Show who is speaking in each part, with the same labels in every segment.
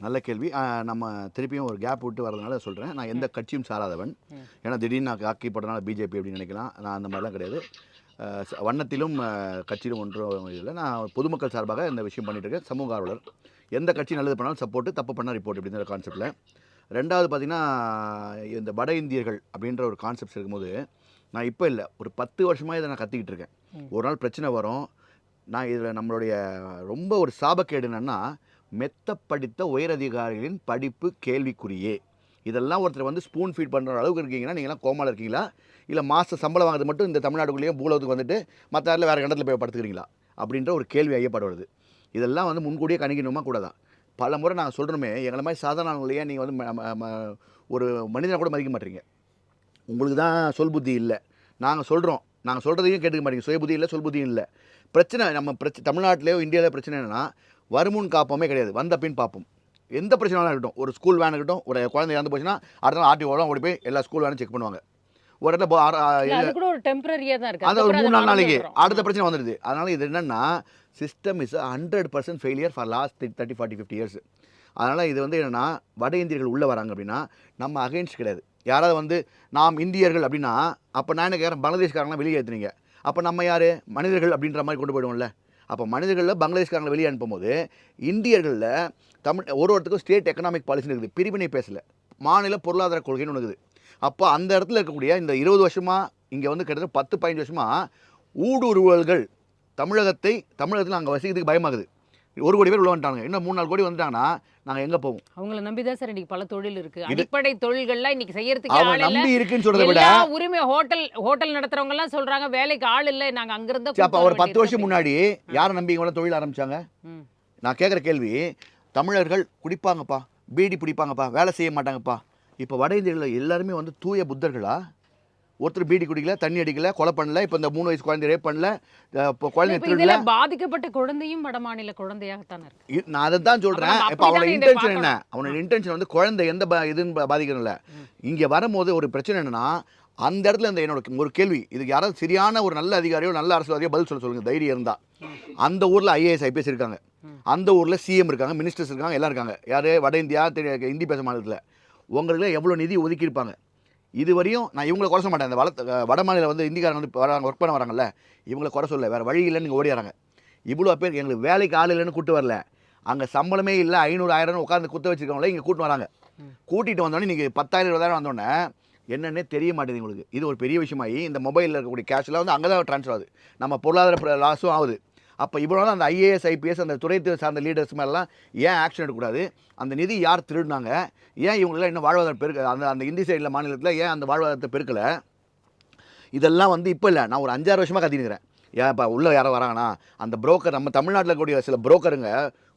Speaker 1: நல்ல கேள்வி. நம்ம திருப்பியும் ஒரு கேப் விட்டு வரதுனால சொல்கிறேன். நான் எந்த கட்சியும் சாராதவன். ஏன்னா திடீர்னு நான் ஆக்கிப்பட்டனால பிஜேபி அப்படின்னு நினைக்கலாம். நான் அந்த மாதிரிலாம் கிடையாது. வண்ணத்திலும் கட்சியிலும் ஒன்றும் இல்லை. நான் பொதுமக்கள் சார்பாக இந்த விஷயம் பண்ணிட்டு இருக்கேன். சமூக ஆர்வலர். எந்த கட்சி நல்லது பண்ணாலும் சப்போர்ட்டு, தப்பு பண்ணால் ரிப்போர்ட் அப்படிங்கிற கான்செப்டில். ரெண்டாவது பார்த்தீங்கன்னா, இந்த வட இந்தியர்கள் அப்படின்ற ஒரு கான்செப்ட்ஸ் இருக்கும்போது நான் இப்போ இல்லை, ஒரு 10 வருஷமாக இதை நான் கற்றுக்கிட்டு இருக்கேன். ஒரு நாள் பிரச்சனை வரும். நான் இதில் நம்மளுடைய ரொம்ப ஒரு சாபக்கேடு என்னென்னா, மெத்த படித்த உயரதிகாரிகளின் படிப்பு கேள்விக்குறியே. இதெல்லாம் ஒருத்தர் வந்து ஸ்பூன் ஃபீட் பண்ணுற அளவுக்கு இருக்கீங்கன்னா நீங்களாம் கோமாவில் இருக்கீங்களா, இல்லை மாத சம்பளம் வாங்குறது மட்டும் இந்த தமிழ்நாட்டுக்குள்ளேயும் பூலோகத்துக்கு வந்துட்டு மற்ற யாரில் வேறு கண்டத்தில் போய் படுத்துக்கிறீங்களா அப்படின்ற ஒரு கேள்வி ஐயப்படுவது. இதெல்லாம் வந்து முன்கூடியே கணிக்கணுமா கூடாதான். பல முறை நாங்கள் சொல்கிறோமே, எங்களை மாதிரி சாதாரணவங்களையே நீங்கள் வந்து ஒரு மனிதனை கூட மதிக்க மாட்டீங்க. உங்களுக்கு தான் சொல் புத்தி இல்லை. நாங்கள் சொல்கிறதையும் கேட்டுக்க மாட்டீங்க. சுய புத்தி இல்லை, சொல் புத்தியும் இல்லை. பிரச்சனை நம்ம தமிழ்நாட்டிலேயோ இந்தியாவிலே பிரச்சனை என்னென்னா, வருமுன் காப்போமே கிடையாது, வந்த பின் பார்ப்போம். எந்த பிரச்சனையும் இருக்கட்டும், ஒரு ஸ்கூல் வேன் இருக்கட்டும், ஒரு குழந்தை இறந்து போச்சுன்னா அடுத்த நாள் ஆர்டிஓலாம் ஓடி போய் எல்லா ஸ்கூல் வேனும் செக் பண்ணுவாங்க. ஒரு இடத்துல
Speaker 2: அது ஒரு 3-4 நாளைக்கு
Speaker 1: அடுத்த பிரச்சனை வந்துடுது. அதனால் இது என்னென்னா, system is 100% failure for last 30, 40, 50 years. அதனால் இது வந்து என்னென்னா, வட இந்தியர்கள் உள்ளே வராங்க அப்படின்னா நம்ம அகைன்ஸ்ட் கிடையாது. யாராவது வந்து நாம் இந்தியர்கள் அப்படின்னா, அப்போ நான் என்ன கேட்குறேன், பங்களாதேஷ்காரங்களாம் வெளியே ஏற்றுனீங்க, அப்போ நம்ம யார் மனிதர்கள் அப்படின்ற மாதிரி கொண்டு போயிடுவோம்ல. அப்போ மனிதர்களில் பங்களாதேஷ்காரங்களை வெளியே அனுப்பும்போது, இந்தியர்களில் ஒருத்தருக்கும் ஸ்டேட் எக்கனாமிக் பாலிசின்னு இருக்குது, பிரிவினை பேசலை, மாநில பொருளாதார கொள்கைன்னு ஒன்று இருக்குது. அப்போ அந்த இடத்துல இருக்கக்கூடிய இந்த 20 வருஷமாக இங்கே வந்து கிட்டத்தட்ட 10-15 வருஷமாக ஊடுருவல்கள் தமிழகத்தில் அங்கே வசிக்கிறதுக்கு பயமாகுது. 1 கோடி பேர் உள்ள வந்துட்டாங்க, இன்னும் 3-4 கோடி வந்துட்டாங்கன்னா நாங்கள் எங்கே போவோம்?
Speaker 2: அவங்கள நம்பி தான் சார் இன்னைக்கு பல தொழில் இருக்குது. அடிப்படை தொழில்கள்லாம் இன்னைக்கு செய்யறதுக்கு
Speaker 1: ஆள் நம்பி இருக்குன்னு சொல்கிறத விட,
Speaker 2: உரிமை ஹோட்டல் நடத்துறவங்க எல்லாம் சொல்றாங்க வேலைக்கு ஆள் இல்லை, நாங்கள் அங்கிருந்த.
Speaker 1: அப்போ ஒரு 10 வருஷம் முன்னாடி யாரை நம்பி இவங்க தொழில் ஆரம்பிச்சாங்க? நான் கேட்குற கேள்வி, தமிழர்கள் குடிப்பாங்கப்பா, பீடி பிடிப்பாங்கப்பா, வேலை செய்ய மாட்டாங்கப்பா. இப்போ வட இந்தியர்கள் எல்லாருமே வந்து தூய புத்தர்களா? ஒருத்தர் பீடி குடிக்கல, தண்ணி அடிக்கல, கொலை பண்ணல, இப்போ இந்த 3 வயசு குழந்தை ரேப் பண்ணல, இப்போ குழந்தை திருடல.
Speaker 2: பாதிக்கப்பட்ட குழந்தையும் வட மாநில குழந்தையாகத்தான் இருக்கு.
Speaker 1: நான் அதை தான் சொல்கிறேன். இப்போ அவனோட இன்டென்ஷன் என்ன? அவனோட இன்டென்ஷன் வந்து குழந்தை எந்த இதுன்னு பாதிக்கணும்ல. இங்கே வரும்போது ஒரு பிரச்சனை என்னன்னா, அந்த இடத்துல இந்த என்னோட ஒரு கேள்வி, இதுக்கு யாராவது சரியான ஒரு நல்ல அதிகாரியோ நல்ல அரசியல்வாதியோ பதில் சொல்லுங்க, தைரியம் இருந்தால். அந்த ஊரில் IAS IPS இருக்காங்க, அந்த ஊரில் CM இருக்காங்க, மினிஸ்டர்ஸ் இருக்காங்க, எல்லாம் இருக்காங்க. யார் வட இந்தியா ஹிந்தி பேச மாநிலத்தில் உங்களுக்கு எவ்வளோ நிதி ஒதுக்கியிருப்பாங்க? இது வரையும் நான் இவங்களை குறை சொல்ல மாட்டேன். இந்த வட மாநிலம் வந்து இந்திக்காரங்க வந்து வராங்க, ஒர்க் பண்ண வராங்கல்ல, இவங்களை குறை சொல்ல, வேறு வழி இல்லைன்னு நீங்கள் ஓடிறாங்க. இவ்வளோ பேர் எங்களுக்கு வேலைக்கு ஆள் இல்லைன்னு கூட்டு வரல, அங்கே சம்பளமே இல்லை, 500-1000 உட்காந்து குத்த வச்சுருக்கவங்களே இங்கே கூட்டு வராங்க. கூட்டிகிட்டு வந்தோடனே நீங்கள் 10,000-20,000 வந்தோடனே என்னென்னே தெரிய மாட்டேங்குது உங்களுக்கு. இது ஒரு பெரிய விஷயமாகி இந்த மொபைலில் இருக்கக்கூடிய கேஷ்லாம் வந்து அங்கே தான் ட்ரான்ஸ்ஃபர் ஆகுது, நம்ம பொருளாதார லாஸும் ஆகுது. அப்போ இவ்வளோ அந்த IAS IPS அந்த துறை சார்ந்த லீடர்ஸ் மேலாம் ஏன் ஆக்ஷன் எடுக்கக்கூடாது? அந்த நிதி யார் திருடினாங்க? ஏன் இவங்களெலாம் இன்னும் வாழ்வாதாரம் பெருக்க அந்த இந்தி சைடில் மாநிலத்தில் ஏன் அந்த வாழ்வாதாரத்தை பெருக்கலை? இதெல்லாம் வந்து இப்போ இல்லை, நான் ஒரு 5-6 வருஷமாக கத்தினுக்கிறேன். ஏன் இப்போ உள்ளே யாரோ வராங்கன்னா, அந்த புரோக்கர், நம்ம தமிழ்நாட்டில் இருக்கக்கூடிய சில புரோக்கருங்க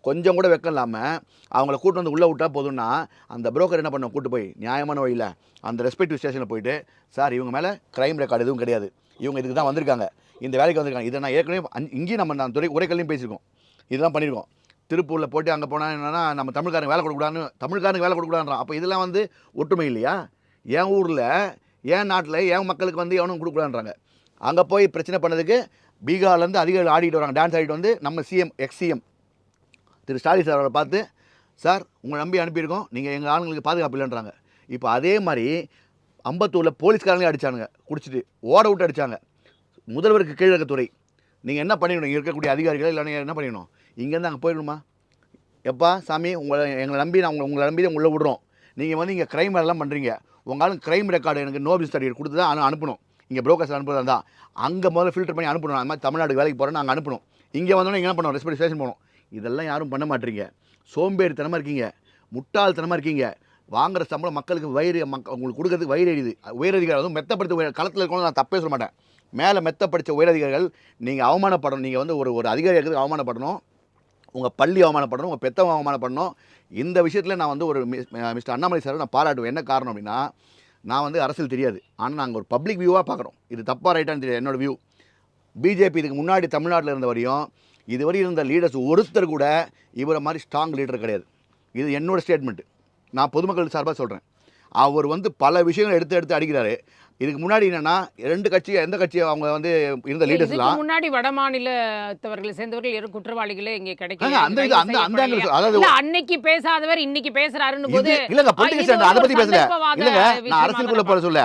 Speaker 1: கொஞ்சம் கூட வெக்கம் இல்லாமல் அவங்கள கூட்டு வந்து உள்ளே விட்டால் போதும்னா, அந்த புரோக்கர் என்ன பண்ண கூட்டு போய் நியாயமான வழியில் அந்த ரெஸ்பெக்டிவ் ஸ்டேஷனில் போயிட்டு, சார் இவங்க மேலே க்ரைம் ரெக்கார்டு எதுவும் கிடையாது, இவங்க இதுக்கு தான் வந்திருக்காங்க, இந்த வேலைக்கு வந்திருக்காங்க. இதை நான் ஏற்கனவே இங்கேயும் நான் உரைக்கல்லையும் பேசியிருக்கோம், இதெல்லாம் பண்ணியிருக்கோம். திருப்பூரில் போய்ட்டு அங்கே போனால் என்னென்னா, நம்ம தமிழ்காரங்க வேலை கொடுக்கூடாதுன்னு, தமிழ்காரங்க வேலை கொடுக்கூடாதுன்றான். அப்போ இதெல்லாம் வந்து ஒற்றுமை இல்லையா? என் ஊரில், என் நாட்டில், என் மக்களுக்கு வந்து எவனும் கொடுக்கூடாதுன்றாங்க. அங்கே போய் பிரச்சனை பண்ணதுக்கு பீகார்லேருந்து அதிகாரிகள் ஆடிட்டு வராங்க, டான்ஸ் ஆடிட்டு வந்து நம்ம CM திரு ஸ்டாலின் சார் அவரை பார்த்து, சார் உங்களை நம்பி அனுப்பியிருக்கோம், நீங்கள் எங்கள் ஆளுங்களுக்கு பாதுகாப்பு இல்லைன்றாங்க. இப்போ அதே மாதிரி அம்பத்தூரில் போலீஸ்காரங்களே அடித்தானுங்க, குடிச்சிட்டு ஓட விட்டு அடித்தாங்க. முதல்வருக்கு கீழே இருக்க துறை, நீங்கள் என்ன பண்ணிடணும்? இங்கே இருக்கக்கூடிய அதிகாரிகள் இல்லைன்னா என்ன பண்ணிடணும்? இங்கேருந்து அங்கே போயிடணுமா? எப்பா சாமி, எங்களை நம்பி உங்களை நம்பி தான் உள்ளே விடுறோம், நீங்கள் வந்து இங்கே க்ரைம் எல்லாம் பண்ணுறீங்க, உங்களாலும் க்ரைம் ரெக்கார்டு எனக்கு நோபல் சர்டிஃபிகேட் கொடுத்து தான் அனுப்பணும். இங்கே புரோக்கர்ஸ் அனுப்புறதா இருந்தால் அங்கே முதல்ல ஃபில்டர் பண்ணி அனுப்பணும். அந்த மாதிரி தமிழ்நாடு வேலைக்கு போகிறேன் நாங்கள் அனுப்பணும். இங்கே வந்தோன்னே என்ன பண்ணோம்? ரெஸ்பெக்ட் ஸ்டேஷன் போகணும். இதெல்லாம் யாரும் பண்ண மாட்டீங்க. சோம்பேறித்தனமாக இருக்கீங்க, முட்டாள்தனமாக இருக்கீங்க. வாங்குகிற சம்பளம் மக்களுக்கு உங்களுக்கு கொடுக்கறதுக்கு வயிறு எரியுது. உயரதிகாரி வந்து மெத்தப்படுத்த களத்தில் இருக்கணும், நான் தப்பே சொல்ல மாட்டேன். மேலே மெத்த படித்த உயரதிகாரிகள் நீங்கள் அவமானப்படணும். நீங்கள் வந்து ஒரு அதிகாரி இருக்கிறதுக்கு அவமானப்படணும், உங்கள் பள்ளி அவமானப்படணும், உங்கள் பெத்தவங்க அவமானப்படணும். இந்த விஷயத்தில் நான் வந்து ஒரு மிஸ்டர் அண்ணாமலை சார் நான் பாராட்டுவேன். என்ன காரணம் அப்படின்னா, நான் வந்து அரசியல் தெரியாது, ஆனால் நாங்கள் ஒரு பப்ளிக் வியூவாக பார்க்குறோம். இது தப்பாக ரைட்டான்னு தெரியாது, என்னோடய வியூ. பிஜேபி இதுக்கு முன்னாடி தமிழ்நாட்டில் இருந்த வரையும் இதுவரை இருந்த லீடர்ஸ் ஒருத்தர் கூட இவரை மாதிரி ஸ்ட்ராங் லீடர் கிடையாது. இது என்னோடய ஸ்டேட்மெண்ட்டு, நான் பொதுமக்கள் சார்பாக சொல்கிறேன். அவர் வந்து பல விஷயங்கள் எடுத்து அடிக்கிறாரு. இதுக்கு முன்னாடி என்னன்னா 2 கட்சி எந்த கட்சி அவங்க வந்து இருந்த லீடர்ஸ்
Speaker 2: இதுக்கு
Speaker 1: எல்லாம்
Speaker 2: முன்னாடி வடமாநிலத்தவர்களை சேர்ந்தவர்கள் யாரும் குற்றவாளிகளே இங்கே கிடைக்கல
Speaker 1: அந்த இது அந்த அந்த angle அதாவது
Speaker 2: இல்ல அன்னைக்கு பேசாதவர் இன்னைக்கு பேசுறாருன்னு போது
Speaker 1: இல்லங்க பொலிட்டிக்ஸ் அதை பத்தி பேசல இல்லங்க நான் அரசியலுக்குள்ள போற சொல்ல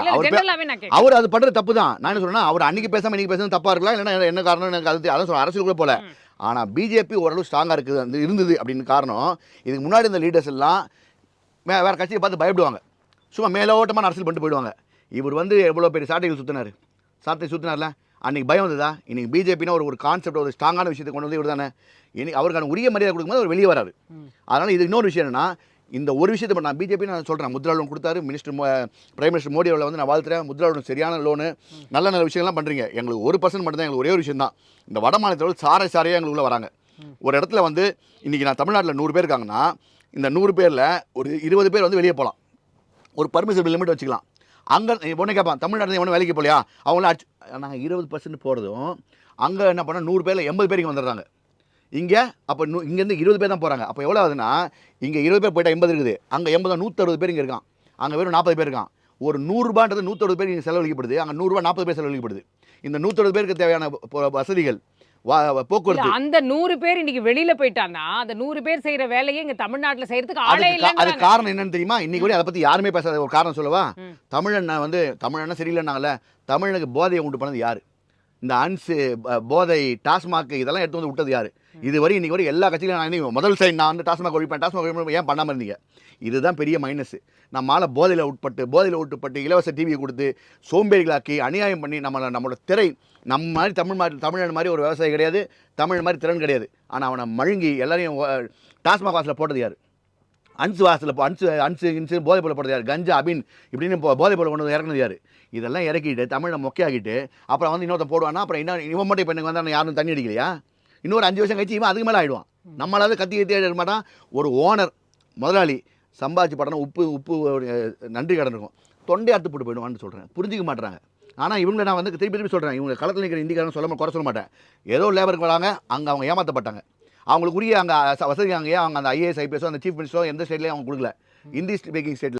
Speaker 1: அவர் அது பண்றது தப்பு தான். நான் என்ன சொல்றேன்னா அவர் அன்னைக்கு பேசாம இன்னைக்கு பேசுறது தப்பா இருக்கலாம் இல்லைன்னா என்ன காரணம் எனக்கு அது அதான் சொல்ல அரசியலுக்குள்ள போல. ஆனா பிஜேபி ஓரளவு ஸ்ட்ராங்கா இருக்குது அந்த இருந்தது அப்படின்னு காரணம் இதுக்கு முன்னாடி இந்த லீடர்ஸ் எல்லாம் வேற கட்சியை பார்த்து பயப்படுவாங்க, சும்மா மேலோட்டமான அரசியல் பண்ணிட்டு போயிடுவாங்க. இவர் வந்து எவ்வளோ பெரிய சாட்டைகள் சுற்றினார்ல அன்றைக்கி பயம் வந்ததா? இன்றைக்கி பிஜேபினா ஒரு கான்செப்ட் ஒரு ஸ்ட்ராங்கான விஷயத்தை கொண்டு வந்து இவர் தானே இன்னைக்கு அவருக்கான உரிய மரியாதை கொடுக்கும்போது அவர் வெளியே வராரு. அதனால் இது இன்னொரு விஷயம் என்னன்னா இந்த ஒரு விஷயத்தை நான் பிஜேபி நான் சொல்கிறேன், முத்ரா லோன் கொடுத்தாரு பிரைம் மினிஸ்டர் மோடி அவர்களை வந்து நான் வாழ்த்துறேன். முத்ரா லோன் சரியான லோனு, நல்ல நல்ல விஷயங்கள்லாம் பண்ணுறீங்க. எங்களுக்கு 1% மட்டும் தான், எங்களுக்கு ஒரே ஒரு விஷயம் தான், இந்த வட மாநிலத்தில் சாரையாக எங்களுக்குள்ள வராங்க. ஒரு இடத்துல வந்து இன்றைக்கி நான் தமிழ்நாட்டில் 100 பேர் இருக்காங்கன்னா இந்த 100 பேரில் ஒரு 20 பேர் வந்து வெளியே போகலாம், ஒரு பர்மிஷன் லிமிட் வச்சுக்கலாம். அங்கே ஒன்று கேட்பான் தமிழ்நாட்டில் எவனும் வேலைக்கு போகலையா அவங்களாம் அடிச்சு நாங்கள் 20% போகிறதும் அங்கே என்ன பண்ணால் 100 பேரில் 80 பேருக்கு வந்துடுறாங்க. இங்கே அப்போ இங்கேருந்து 20 பேர் தான் போகிறாங்க. அப்போ எவ்வளோ ஆகுதுன்னா இங்கே 20 பேர் போயிட்டா 80 இருக்குது, அங்கே 80 160 பேர் இங்கே இருக்கான், அங்கே வெறும் 40 பேர் இருக்கான். ஒரு 100 ரூபான்றது 160 பேர் இங்கே செலவழிக்கப்படுது, அங்கே 100 ரூபா 40 பேர் செலவழிக்கப்படுது. இந்த 160 பேருக்கு தேவையான வசதிகள் போக்குவரத்து
Speaker 2: அந்த 100 பேர் இன்னைக்கு வெளியில போயிட்டான்னா அந்த 100 பேர் செய்யற வேலையை இங்க தமிழ்நாட்டுல செய்யறதுக்கு ஆளே இல்ல.
Speaker 1: அது காரணம் என்னன்னு தெரியுமா? இன்னைக்கு கூட அதை பத்தி யாருமே பேசாத ஒரு காரணம் சொல்லவா? தமிழன் சரியில்லைன்னாங்கல்ல, தமிழனுக்கு போதையை உண்டு பண்ணது யாரு? இந்த போதை டாஸ்மாக் இதெல்லாம் எடுத்து வந்து விட்டது யாரு? இதுவரை இன்னைக்கு வரை எல்லா கட்சியிலும் முதல் சைடு நான் வந்து டாஸ்மாக் ஒழிப்பேன் ஏன் பண்ணாமல் இருந்தீங்க? இதுதான் பெரிய மைனஸ். நம்மளால் போதையில் உட்பட்டு இலவச டிவியை கொடுத்து சோம்பேறிகளாக்கி அநியாயம் பண்ணி நம்மளோட திரை நம்ம மாதிரி தமிழ்நாடு மாதிரி ஒரு விவசாயி கிடையாது, தமிழ் மாதிரி திறன் கிடையாது. ஆனால் அவனை மழுங்கி எல்லாரையும் டாஸ்மாக் வாசலில் போட்டது யார்? அன்சு போதை பொருள் போட்டது யார்? கஞ்சா அபின் இப்படின்னு போதை பொருள் கொண்டு வந்து இறக்குனது யார்? இதெல்லாம் இறக்கிட்டு தமிழை மொக்கையாக்கிட்டு அப்புறம் வந்து இன்னொருத்த போடுவானா, அப்புறம் இவன் மட்டும் இப்போ எனக்கு வந்து யாரும் தண்ணி அடிக்கலையா? இன்னொரு 5 வருஷம் கழிச்சு இவன் அதுக்கு மேலே ஆகிடுவான். நம்மளாவது கத்தி எடுக்க மாட்டான். ஒரு ஓனர் முதலாளி சம்பாதிச்சு படணும் உப்பு நன்றி கடன் இருக்கும், தொண்டை அறுத்து போட்டு போயிடுவான்னு சொல்கிறேன். புரிஞ்சிக்க மாட்டுறாங்க. ஆனால் இவங்க நான் வந்து திருப்பி சொல்கிறேன், இவங்க களத்தில் நிற்கிற இந்திக்காரன் குறை சொல்ல மாட்டேன். ஏதோ லேபருக்கு வராங்க, அங்கே அவங்க ஏமாற்றப்பட்டாங்க. அவங்களுக்கு உரிய அங்கே வசதி அங்கேயே அவங்க அந்த ஐஏஎஸ் ஐபிஎஸோ அந்த சீஃப் மினிஸ்டரோ எந்த ஸ்டேட்லேயும் அவங்க கொடுக்கல. இந்தி ஸ்பீக்கிங் ஸ்டேட்டில்